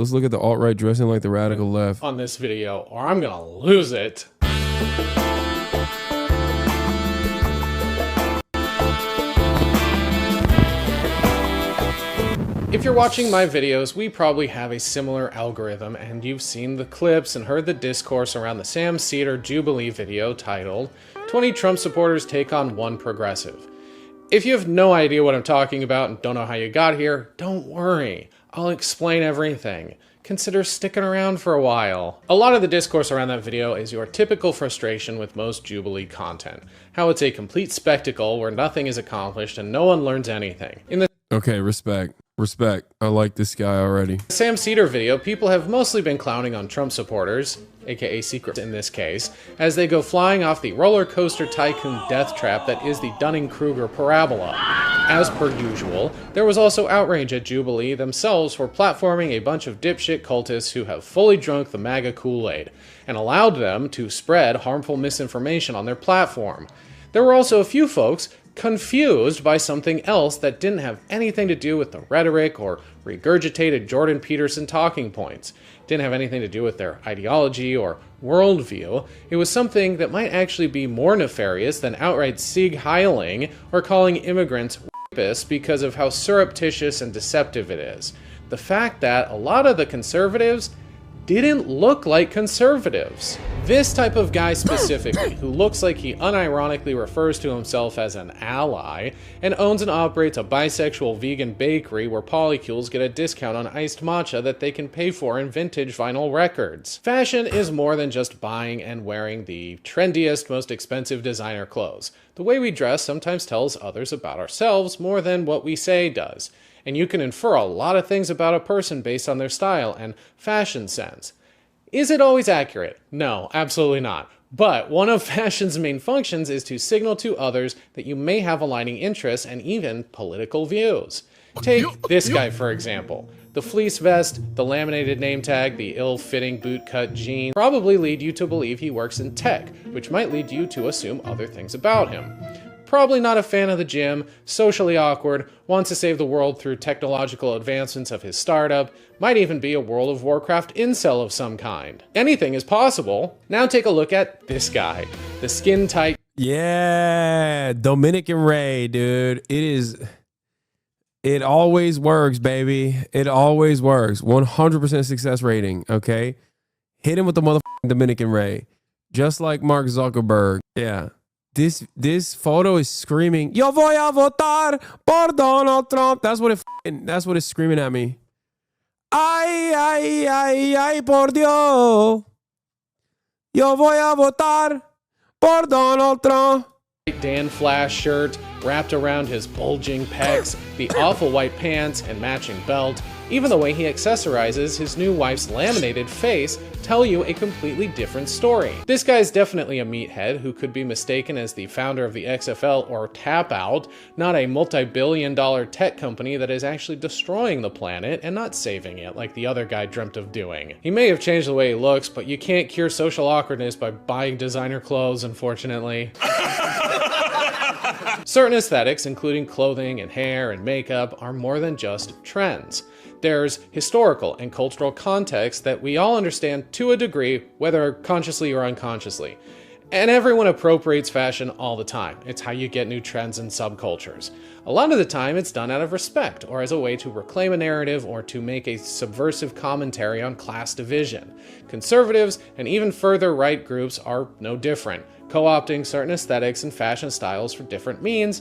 Let's look at the alt-right dressing like the radical left. On this video, or I'm gonna lose it. If you're watching my videos, we probably have a similar algorithm, and you've seen the clips and heard the discourse around the Sam Seder Jubilee video titled 20 Trump supporters take on one progressive. If you have no idea what I'm talking about and don't know how you got here, don't worry. I'll explain everything. Consider sticking around for a while. A lot of the discourse around that video is your typical frustration with most Jubilee content. How it's a complete spectacle where nothing is accomplished and no one learns anything. In the Okay, respect. Respect. I like this guy already. Sam Seder video, people have mostly been clowning on Trump supporters, aka secrets in this case, as they go flying off the roller coaster tycoon death trap that is the Dunning-Kruger parabola. As per usual, there was also outrage at Jubilee themselves for platforming a bunch of dipshit cultists who have fully drunk the MAGA Kool-Aid, and allowed them to spread harmful misinformation on their platform. There were also a few folks confused by something else that didn't have anything to do with the rhetoric or regurgitated Jordan Peterson talking points. Didn't have anything to do with their ideology or worldview. It was something that might actually be more nefarious than outright Sieg Heiling or calling immigrants rapists because of how surreptitious and deceptive it is. The fact that a lot of the conservatives didn't look like conservatives. This type of guy specifically, who looks like he unironically refers to himself as an ally, and owns and operates a bisexual vegan bakery where polycules get a discount on iced matcha that they can pay for in vintage vinyl records. Fashion is more than just buying and wearing the trendiest, most expensive designer clothes. The way we dress sometimes tells others about ourselves more than what we say does. And you can infer a lot of things about a person based on their style and fashion sense. Is it always accurate? No, absolutely not. But one of fashion's main functions is to signal to others that you may have aligning interests and even political views. Take this guy, for example. The fleece vest, the laminated name tag, the ill-fitting bootcut jean probably lead you to believe he works in tech, which might lead you to assume other things about him. Probably not a fan of the gym, socially awkward, wants to save the world through technological advancements of his startup, might even be a World of Warcraft incel of some kind. Anything is possible. Now take a look at this guy, the skin-tight. Yeah, Dominican Ray, dude. It always works, baby. It always works. 100% success rating, okay? Hit him with the motherfucking Dominican Ray. Just like Mark Zuckerberg. Yeah. This photo is screaming, "Yo voy a votar por Donald Trump." That's what it's screaming at me. Ay, ay, ay, ay, por Dios. Yo voy a votar por Donald Trump. Dan Flash shirt wrapped around his bulging pecs, the awful white pants and matching belt, even the way he accessorizes his new wife's laminated face tell you a completely different story. This guy's definitely a meathead who could be mistaken as the founder of the XFL or Tap Out, not a multi-billion-dollar tech company that is actually destroying the planet and not saving it like the other guy dreamt of doing. He may have changed the way he looks, but you can't cure social awkwardness by buying designer clothes, unfortunately. Certain aesthetics, including clothing and hair and makeup, are more than just trends. There's historical and cultural context that we all understand to a degree, whether consciously or unconsciously. And everyone appropriates fashion all the time. It's how you get new trends and subcultures. A lot of the time it's done out of respect or as a way to reclaim a narrative or to make a subversive commentary on class division. Conservatives and even further right groups are no different, co-opting certain aesthetics and fashion styles for different means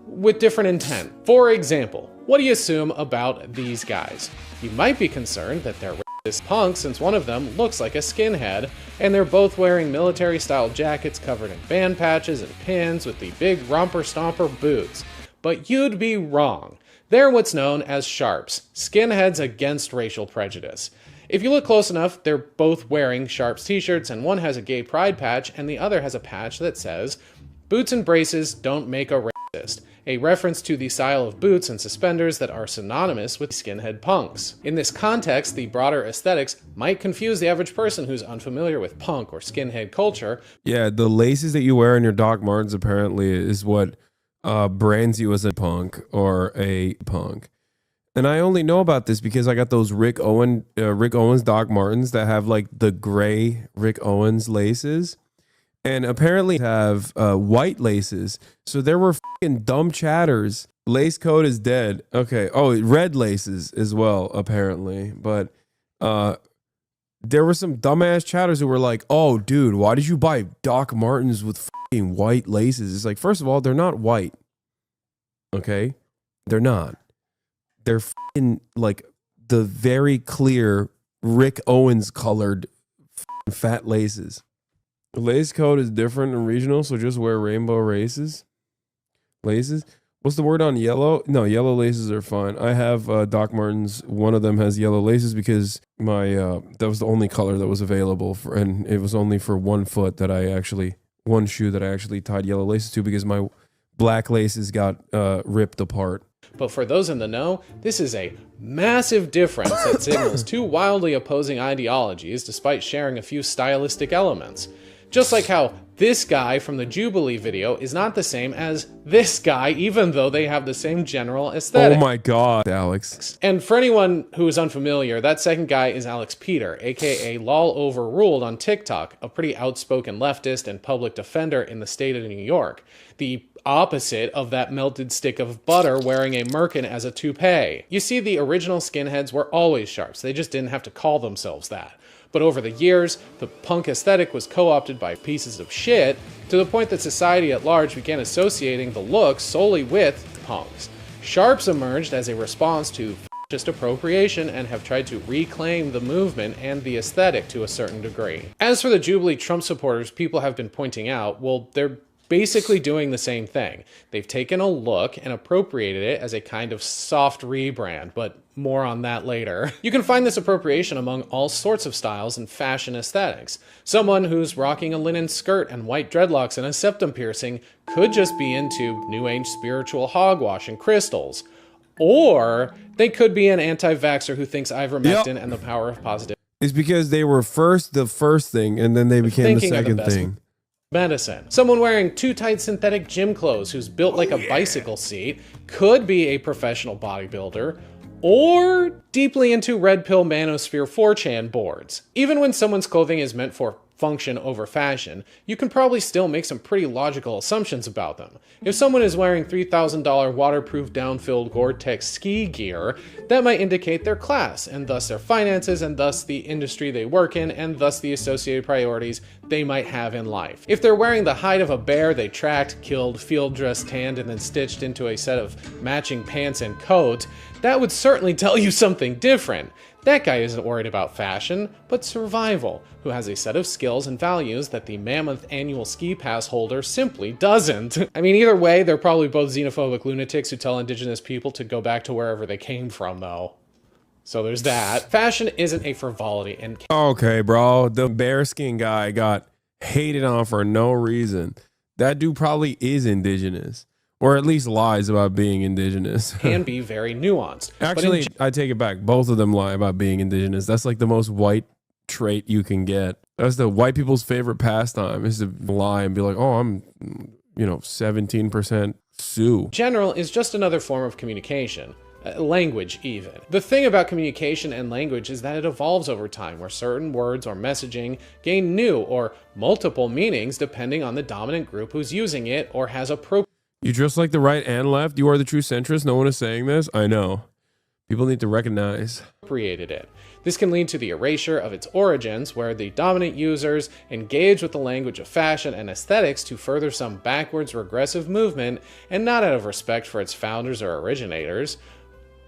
with different intent. For example, what do you assume about these guys? You might be concerned that they're racist punks since one of them looks like a skinhead, and they're both wearing military-style jackets covered in band patches and pins with the big romper-stomper boots. But you'd be wrong. They're what's known as sharps, skinheads against racial prejudice. If you look close enough, they're both wearing Sharps t-shirts, and one has a gay pride patch and the other has a patch that says, "Boots and braces don't make a racist," a reference to the style of boots and suspenders that are synonymous with skinhead punks. In this context, the broader aesthetics might confuse the average person who's unfamiliar with punk or skinhead culture. Yeah, the laces that you wear in your Doc Martens apparently is what brands you as a punk or a punk. And I only know about this because I got those Rick Owens Doc Martens that have like the gray Rick Owens laces, and apparently have white laces. So there were fucking dumb chatters. Lace code is dead. Okay. Oh, red laces as well, apparently. But there were some dumbass chatters who were like, "Oh, dude, why did you buy Doc Martens with fucking white laces?" It's like, first of all, they're not white. Okay, they're not. They're fucking like the very clear Rick Owens colored fat laces. The lace code is different and regional, so just wear rainbow laces. What's the word on yellow? No, yellow laces are fine. I have Doc Martens. One of them has yellow laces because my that was the only color that was available for, and it was only for one shoe that I actually tied yellow laces to because my black laces got ripped apart. But for those in the know, this is a massive difference that signals two wildly opposing ideologies despite sharing a few stylistic elements. Just like how this guy from the Jubilee video is not the same as this guy, even though they have the same general aesthetic. Oh my God, Alex. And for anyone who is unfamiliar, that second guy is Alex Peter, aka Lol Overruled on TikTok, a pretty outspoken leftist and public defender in the state of New York. The opposite of that melted stick of butter wearing a merkin as a toupee. You see, the original skinheads were always sharps. They just didn't have to call themselves that. But over the years, the punk aesthetic was co-opted by pieces of shit to the point that society at large began associating the look solely with punks. Sharps emerged as a response to fascist appropriation and have tried to reclaim the movement and the aesthetic to a certain degree. As for the Jubilee Trump supporters, people have been pointing out, well, they're basically doing the same thing. They've taken a look and appropriated it as a kind of soft rebrand, but more on that later. You can find this appropriation among all sorts of styles and fashion aesthetics. Someone who's rocking a linen skirt and white dreadlocks and a septum piercing could just be into New Age spiritual hogwash and crystals. Or they could be an anti-vaxxer who thinks ivermectin and the power of positive. It's because they were the first thing, and then they became the second thing. Medicine. Someone wearing too tight synthetic gym clothes who's built like a bicycle seat could be a professional bodybuilder, or deeply into red pill manosphere 4chan boards. Even when someone's clothing is meant for function over fashion, you can probably still make some pretty logical assumptions about them. If someone is wearing $3,000 waterproof down-filled Gore-Tex ski gear, that might indicate their class, and thus their finances, and thus the industry they work in, and thus the associated priorities they might have in life. If they're wearing the hide of a bear they tracked, killed, field dressed, tanned, and then stitched into a set of matching pants and coat, that would certainly tell you something different. That guy isn't worried about fashion, but survival, who has a set of skills and values that the mammoth annual ski pass holder simply doesn't. I mean, either way, they're probably both xenophobic lunatics who tell indigenous people to go back to wherever they came from, though. So there's that. Fashion isn't a frivolity and... Okay, bro. The bearskin guy got hated on for no reason. That dude probably is indigenous. Or at least lies about being indigenous. Can be very nuanced. Actually, I take it back. Both of them lie about being indigenous. That's like the most white trait you can get. That's the white people's favorite pastime, is to lie and be like, oh, I'm, 17% Sioux. General is just another form of communication. Language, even. The thing about communication and language is that it evolves over time, where certain words or messaging gain new or multiple meanings depending on the dominant group who's using it or has appropriate. You dress like the right and left. You are the true centrist. No one is saying this. I know. People need to recognize. Appropriated it. This can lead to the erasure of its origins, where the dominant users engage with the language of fashion and aesthetics to further some backwards regressive movement, and not out of respect for its founders or originators.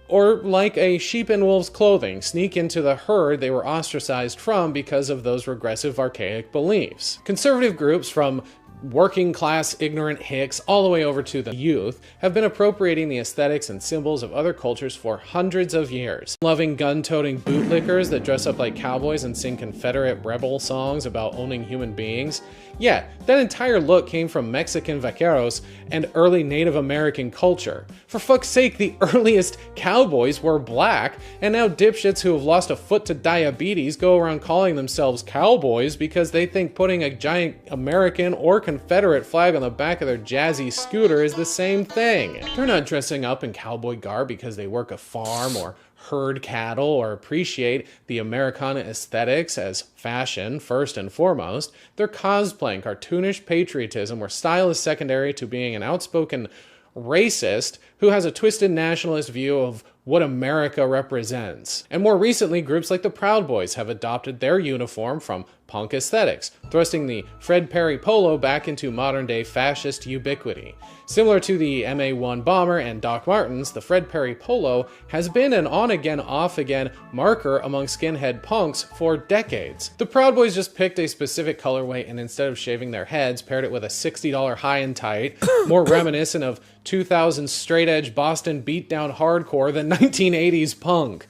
Or, like a sheep in wolf's clothing, sneak into the herd they were ostracized from because of those regressive archaic beliefs. Conservative groups, from working class ignorant hicks all the way over to the youth, have been appropriating the aesthetics and symbols of other cultures for hundreds of years. Loving gun-toting bootlickers that dress up like cowboys and sing Confederate rebel songs about owning human beings. Yeah, that entire look came from Mexican vaqueros and early Native American culture. For fuck's sake, the earliest cowboys were black, and now dipshits who have lost a foot to diabetes go around calling themselves cowboys because they think putting a giant American or Confederate flag on the back of their jazzy scooter is the same thing. They're not dressing up in cowboy garb because they work a farm or herd cattle or appreciate the Americana aesthetics as fashion first and foremost. They're cosplaying cartoonish patriotism where style is secondary to being an outspoken racist who has a twisted nationalist view of what America represents. And more recently, groups like the Proud Boys have adopted their uniform from punk aesthetics, thrusting the Fred Perry polo back into modern-day fascist ubiquity. Similar to the MA-1 bomber and Doc Martens, the Fred Perry polo has been an on-again, off-again marker among skinhead punks for decades. The Proud Boys just picked a specific colorway and instead of shaving their heads, paired it with a $60 high and tight, more reminiscent of 2000s straight-edge Boston beatdown hardcore than 1980s punk.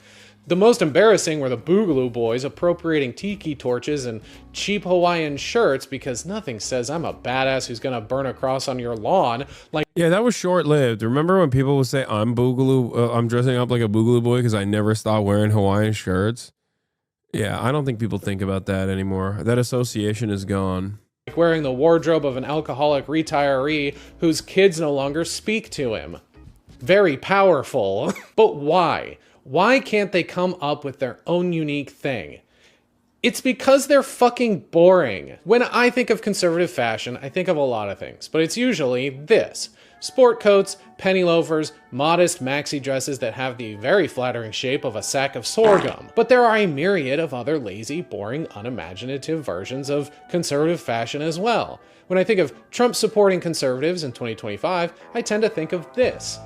The most embarrassing were the Boogaloo Boys appropriating tiki torches and cheap Hawaiian shirts because nothing says I'm a badass who's gonna burn a cross on your lawn like— Yeah, that was short-lived. Remember when people would say, I'm Boogaloo, I'm dressing up like a Boogaloo boy because I never stopped wearing Hawaiian shirts? Yeah, I don't think people think about that anymore. That association is gone. Like wearing the wardrobe of an alcoholic retiree whose kids no longer speak to him. Very powerful. But why? Why can't they come up with their own unique thing? It's because they're fucking boring. When I think of conservative fashion, I think of a lot of things, but it's usually this. Sport coats, penny loafers, modest maxi dresses that have the very flattering shape of a sack of sorghum. But there are a myriad of other lazy, boring, unimaginative versions of conservative fashion as well. When I think of Trump supporting conservatives in 2025, I tend to think of this.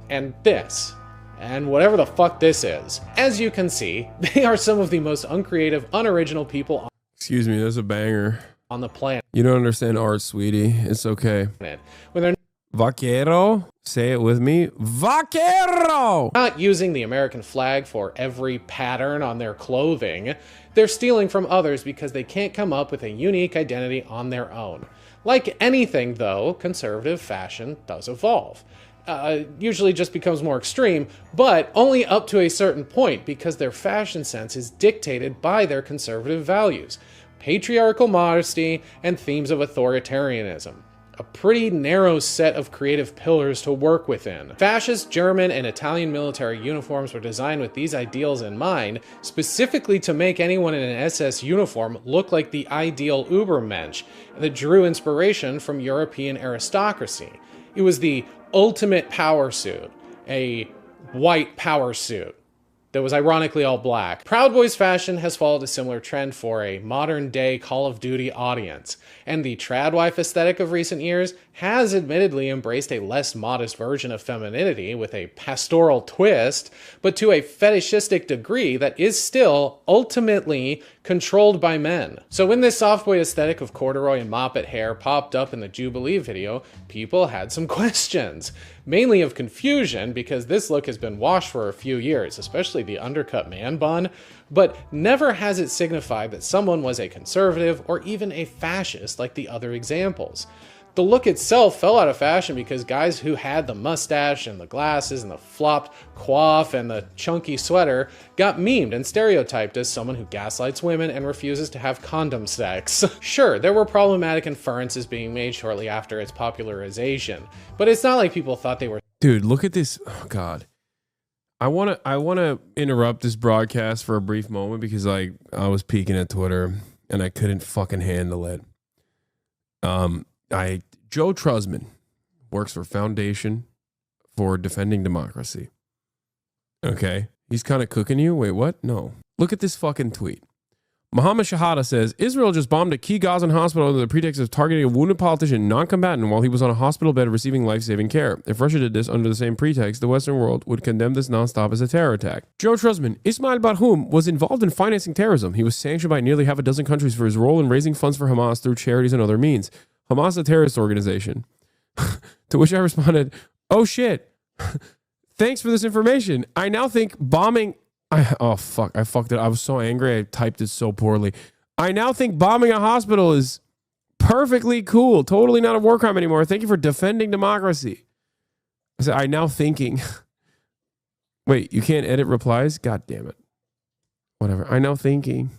And this. And whatever the fuck this is. As you can see, they are some of the most uncreative, unoriginal people Excuse me, that's a banger. on the planet. You don't understand art, sweetie. It's okay. When they're Vaquero, say it with me. Vaquero! not using the American flag for every pattern on their clothing, they're stealing from others because they can't come up with a unique identity on their own. Like anything, though, conservative fashion does evolve. Usually just becomes more extreme, but only up to a certain point because their fashion sense is dictated by their conservative values, patriarchal modesty, and themes of authoritarianism. A pretty narrow set of creative pillars to work within. Fascist German and Italian military uniforms were designed with these ideals in mind, specifically to make anyone in an SS uniform look like the ideal Übermensch that drew inspiration from European aristocracy. It was the ultimate power suit, a white power suit that was ironically all black. Proud Boys fashion has followed a similar trend for a modern-day Call of Duty audience, and the tradwife aesthetic of recent years has admittedly embraced a less modest version of femininity with a pastoral twist, but to a fetishistic degree that is still ultimately controlled by men. So when this soft boy aesthetic of corduroy and moppet hair popped up in the Jubilee video, people had some questions. Mainly of confusion because this look has been washed for a few years, especially the undercut man bun, but never has it signified that someone was a conservative or even a fascist like the other examples. The look itself fell out of fashion because guys who had the mustache and the glasses and the flopped coif and the chunky sweater got memed and stereotyped as someone who gaslights women and refuses to have condom sex. Sure, there were problematic inferences being made shortly after its popularization, but it's not like people thought they were— Dude, look at this. Oh, God. I wanna interrupt this broadcast for a brief moment because I was peeking at Twitter and I couldn't fucking handle it. Joe Trusman works for Foundation for Defending Democracy. Okay. He's kind of cooking you. Wait, what? No. Look at this fucking tweet. Mohammed Shahada says, Israel just bombed a key Gazan hospital under the pretext of targeting a wounded politician, non-combatant, while he was on a hospital bed receiving life-saving care. If Russia did this under the same pretext, the Western world would condemn this nonstop as a terror attack. Joe Trusman, Ismail Barhoum, was involved in financing terrorism. He was sanctioned by nearly half a dozen countries for his role in raising funds for Hamas through charities and other means. Hamas is a terrorist organization. To which I responded, oh shit. Thanks for this information. I now think bombing... oh, fuck. I fucked it. I was so angry. I typed it so poorly. I now think bombing a hospital is perfectly cool. Totally not a war crime anymore. Thank you for defending democracy. I said, I now thinking... Wait, you can't edit replies? God damn it. Whatever. I now thinking...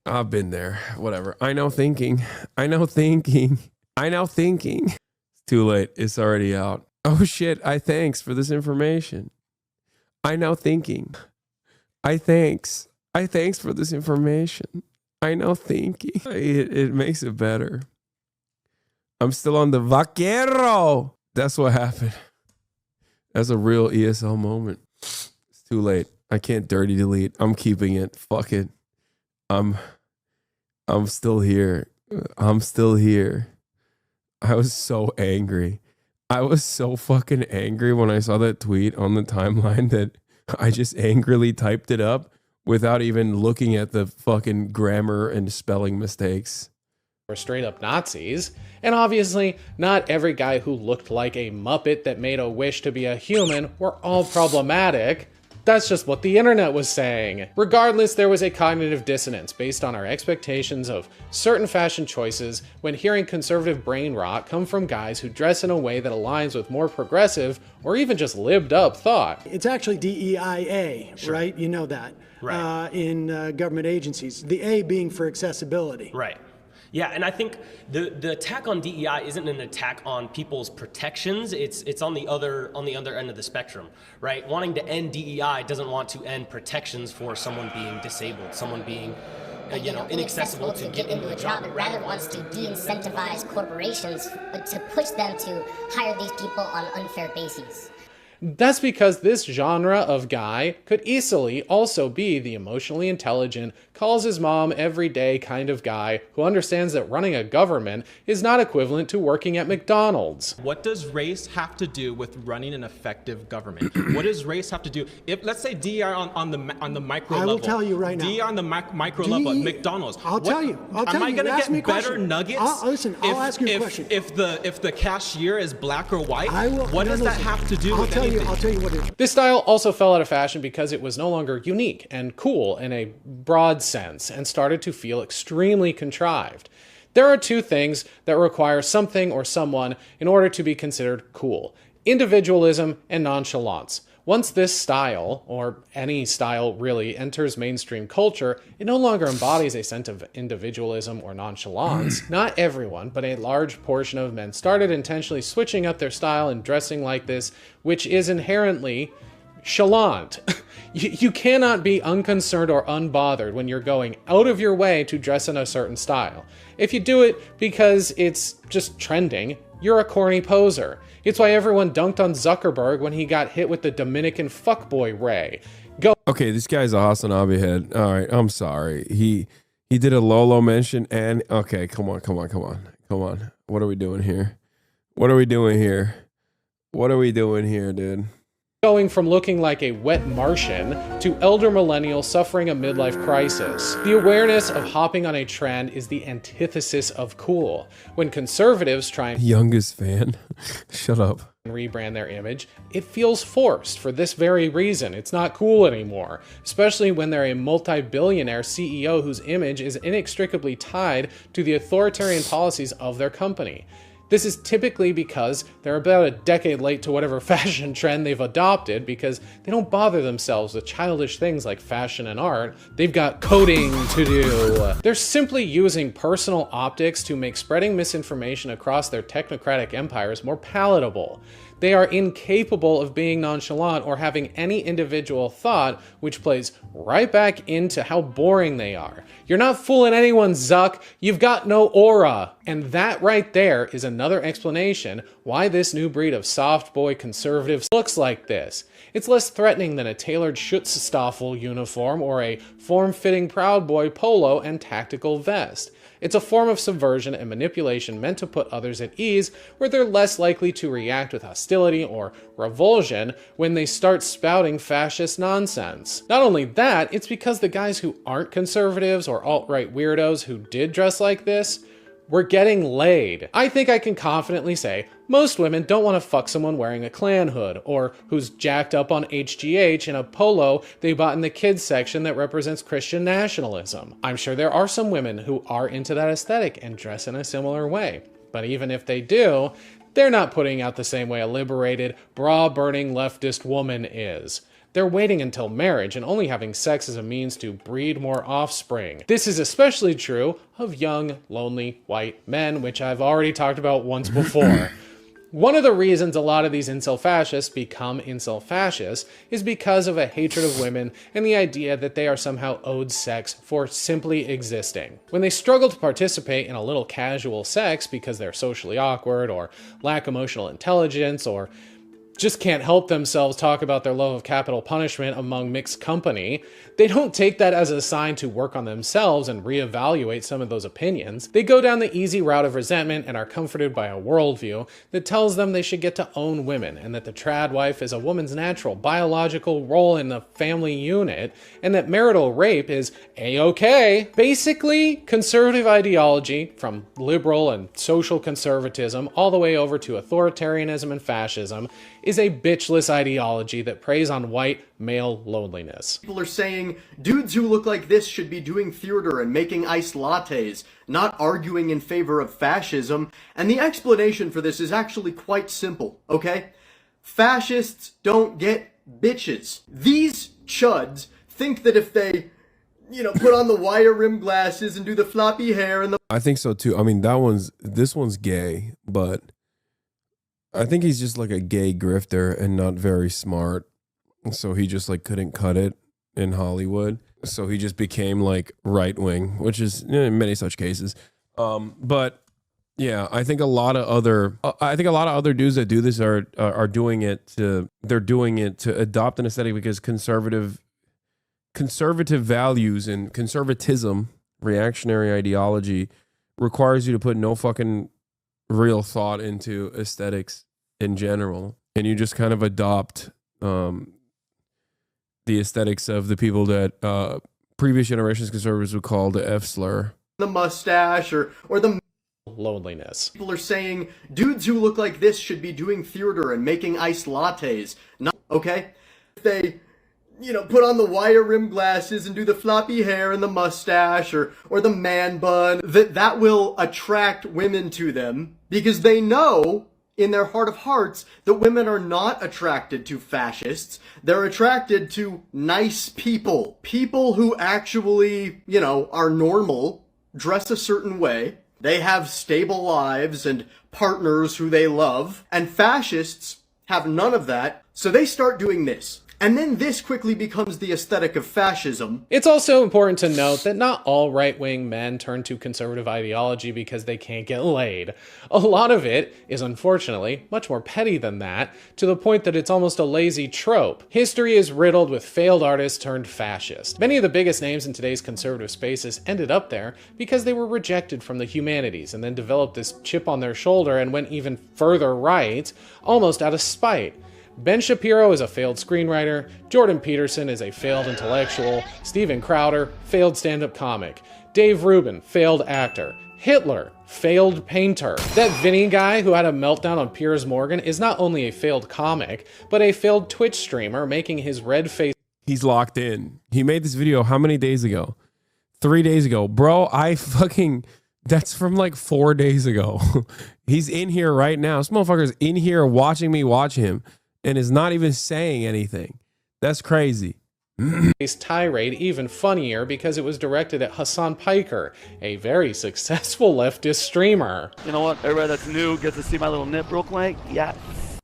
I've been there. Whatever. I know thinking. I know thinking. I know thinking. It's too late. It's already out. Oh shit. I thanks for this information. I know thinking. I thanks for this information. I know thinking. It makes it better. I'm still on the vaquero. That's what happened. That's a real ESL moment. It's too late. I can't dirty delete. I'm keeping it. Fuck it. I'm still here. I'm still here. I was so angry. I was so fucking angry when I saw that tweet on the timeline that I just angrily typed it up without even looking at the fucking grammar and spelling mistakes. Were straight up Nazis. And obviously, not every guy who looked like a Muppet that made a wish to be a human were all problematic. That's just what the internet was saying. Regardless, there was a cognitive dissonance based on our expectations of certain fashion choices when hearing conservative brain rot come from guys who dress in a way that aligns with more progressive or even just lived up thought. It's actually DEIA, sure. Right? You know that. Right. In government agencies. The A being for accessibility. Right. Yeah, and I think the attack on DEI isn't an attack on people's protections. It's on the other end of the spectrum, right? Wanting to end DEI doesn't want to end protections for someone being disabled, someone being inaccessible to get into a job. It rather wants to de-incentivize corporations to push them to hire these people on unfair bases. That's because this genre of guy could easily also be the emotionally intelligent, calls his mom every day kind of guy who understands that running a government is not equivalent to working at McDonald's. What does race have to do with running an effective government? What does race have to do? If let's say DEI on the micro level. I will tell you right now. DEI on the micro level at McDonald's. I'll tell you. Am I going to get better nuggets? I'll ask you a question. If the cashier is black or white, what does that have to do with anything? I'll tell you what it is. This style also fell out of fashion because it was no longer unique and cool in a broad sense and started to feel extremely contrived. There are two things that require something or someone in order to be considered cool: individualism and nonchalance. Once this style, or any style really, enters mainstream culture, it no longer embodies a sense of individualism or nonchalance. Not everyone, but a large portion of men started intentionally switching up their style and dressing like this, which is inherently chalant. You cannot be unconcerned or unbothered when you're going out of your way to dress in a certain style. If you do it because it's just trending, you're a corny poser. It's why everyone dunked on Zuckerberg when he got hit with the Dominican fuckboy ray. Okay, this guy's a Hasanabi head. All right, I'm sorry. He did a Lolo mention and okay, come on. What are we doing here? What are we doing here, dude? Going from looking like a wet Martian to elder millennial suffering a midlife crisis. The awareness of hopping on a trend is the antithesis of cool. When conservatives try and youngest fan, shut up, rebrand their image, it feels forced for this very reason. It's not cool anymore, especially when they're a multi-billionaire CEO whose image is inextricably tied to the authoritarian policies of their company. This is typically because they're about a decade late to whatever fashion trend they've adopted because they don't bother themselves with childish things like fashion and art. They've got coding to do. They're simply using personal optics to make spreading misinformation across their technocratic empires more palatable. They are incapable of being nonchalant or having any individual thought, which plays right back into how boring they are. You're not fooling anyone, Zuck. You've got no aura. And that right there is another explanation why this new breed of soft boy conservatives looks like this. It's less threatening than a tailored Schutzstaffel uniform or a form-fitting Proud Boy polo and tactical vest. It's a form of subversion and manipulation meant to put others at ease, where they're less likely to react with hostility or revulsion when they start spouting fascist nonsense. Not only that, it's because the guys who aren't conservatives or alt-right weirdos who did dress like this were getting laid. I think I can confidently say most women don't want to fuck someone wearing a Klan hood or who's jacked up on HGH in a polo they bought in the kids section that represents Christian nationalism. I'm sure there are some women who are into that aesthetic and dress in a similar way. But even if they do, they're not putting out the same way a liberated, bra-burning leftist woman is. They're waiting until marriage and only having sex as a means to breed more offspring. This is especially true of young, lonely, white men, which I've already talked about once before. One of the reasons a lot of these incel fascists become incel fascists is because of a hatred of women and the idea that they are somehow owed sex for simply existing. When they struggle to participate in a little casual sex because they're socially awkward or lack emotional intelligence or just can't help themselves talk about their love of capital punishment among mixed company, they don't take that as a sign to work on themselves and reevaluate some of those opinions. They go down the easy route of resentment and are comforted by a worldview that tells them they should get to own women and that the trad wife is a woman's natural biological role in the family unit and that marital rape is a-okay. Basically, conservative ideology, from liberal and social conservatism all the way over to authoritarianism and fascism, is a bitchless ideology that preys on white male loneliness. People are saying dudes who look like this should be doing theater and making iced lattes, not arguing in favor of fascism, and the explanation for this is actually quite simple, okay? Fascists don't get bitches. These chuds think that if they, put on the wire rim glasses and do the floppy hair and the... I think so too. I mean, this one's gay, but I think he's just like a gay grifter and not very smart. So he just like couldn't cut it in Hollywood. So he just became like right wing, which is in many such cases. But yeah, I think a lot of other dudes that do this are doing it to adopt an aesthetic because conservative values and conservatism, reactionary ideology, requires you to put no fucking real thought into aesthetics in general, and you just kind of adopt the aesthetics of the people that previous generations conservatives would call the F slur. The mustache or the loneliness. People are saying dudes who look like this should be doing theater and making iced lattes, not okay? If they put on the wire rim glasses and do the floppy hair and the mustache or the man bun, that will attract women to them because they know in their heart of hearts that women are not attracted to fascists. They're attracted to nice people. People who actually, are normal, dress a certain way. They have stable lives and partners who they love. And fascists have none of that. So they start doing this. And then this quickly becomes the aesthetic of fascism. It's also important to note that not all right-wing men turn to conservative ideology because they can't get laid. A lot of it is, unfortunately, much more petty than that, to the point that it's almost a lazy trope. History is riddled with failed artists turned fascist. Many of the biggest names in today's conservative spaces ended up there because they were rejected from the humanities and then developed this chip on their shoulder and went even further right, almost out of spite. Ben Shapiro is a failed screenwriter, Jordan Peterson is a failed intellectual, Steven Crowder, failed stand-up comic, Dave Rubin, failed actor, Hitler, failed painter. That Vinny guy who had a meltdown on Piers Morgan is not only a failed comic, but a failed Twitch streamer making his red face. He's locked in. He made this video how many days ago? 3 days ago. Bro, that's from like 4 days ago. He's in here right now. This motherfucker's in here watching me watch him. And is not even saying anything. That's crazy. Tirade even funnier because it was directed at Hassan Piker, a very successful leftist streamer. You know what? Everybody that's new gets to see my little nip real quick. Yeah.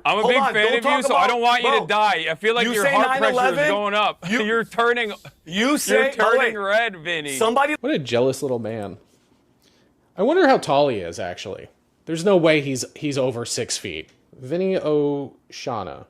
I'm a big fan of you, so I don't want you to die. I feel like your heart pressure is going up. You're turning red, Vinny. What a jealous little man. I wonder how tall he is, actually. There's no way he's over 6 feet. Vinny O'Shana.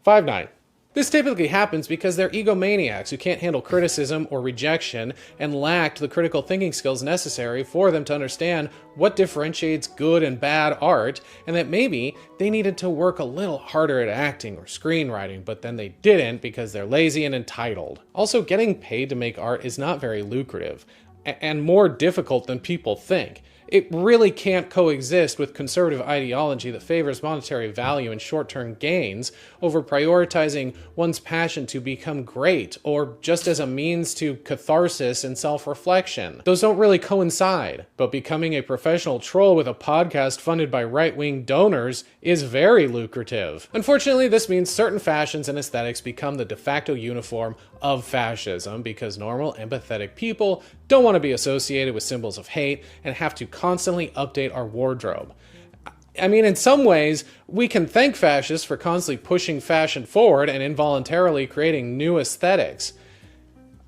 5'9". This typically happens because they're egomaniacs who can't handle criticism or rejection and lacked the critical thinking skills necessary for them to understand what differentiates good and bad art, and that maybe they needed to work a little harder at acting or screenwriting, but then they didn't because they're lazy and entitled. Also, getting paid to make art is not very lucrative, and more difficult than people think. It really can't coexist with conservative ideology that favors monetary value and short-term gains over prioritizing one's passion to become great, or just as a means to catharsis and self-reflection. Those don't really coincide, but becoming a professional troll with a podcast funded by right-wing donors is very lucrative. Unfortunately, this means certain fashions and aesthetics become the de facto uniform of fascism because normal, empathetic people don't want to be associated with symbols of hate and have to constantly update our wardrobe. I mean, in some ways, we can thank fascists for constantly pushing fashion forward and involuntarily creating new aesthetics.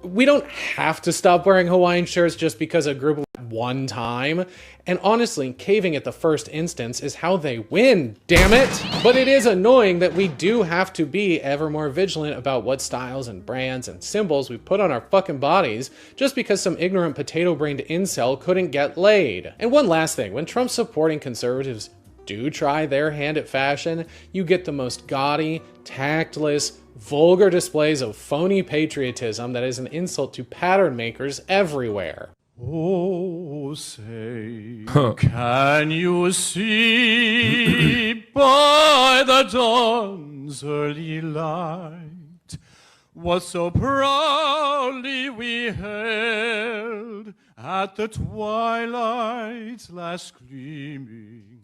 We don't have to stop wearing Hawaiian shirts just because a group one time. And honestly, caving at the first instance is how they win, damn it! But it is annoying that we do have to be ever more vigilant about what styles and brands and symbols we put on our fucking bodies just because some ignorant potato-brained incel couldn't get laid. And one last thing, when Trump supporting conservatives do try their hand at fashion, you get the most gaudy, tactless, vulgar displays of phony patriotism that is an insult to pattern makers everywhere. Oh, say, can you see by the dawn's early light what so proudly we held at the twilight's last gleaming,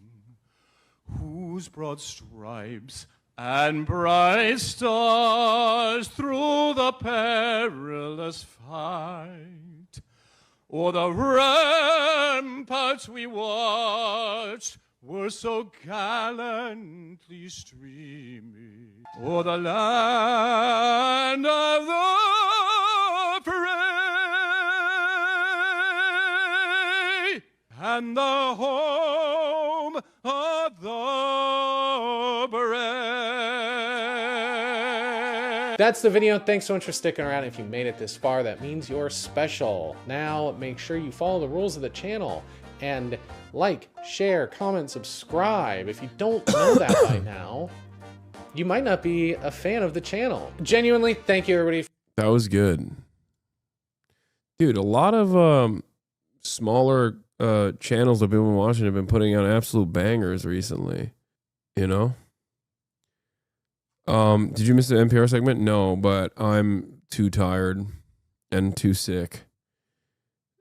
whose broad stripes and bright stars through the perilous fight, o'er the ramparts we watched were so gallantly streaming, o'er the land of the free and the home of the brave. That's the video. Thanks so much for sticking around. If you made it this far, that means you're special. Now, make sure you follow the rules of the channel and like, share, comment, subscribe. If you don't know that by now, you might not be a fan of the channel. Genuinely, thank you, everybody. That was good. Dude, a lot of smaller channels I've been watching have been putting out absolute bangers recently, you know? Did you miss the NPR segment? No, but I'm too tired and too sick.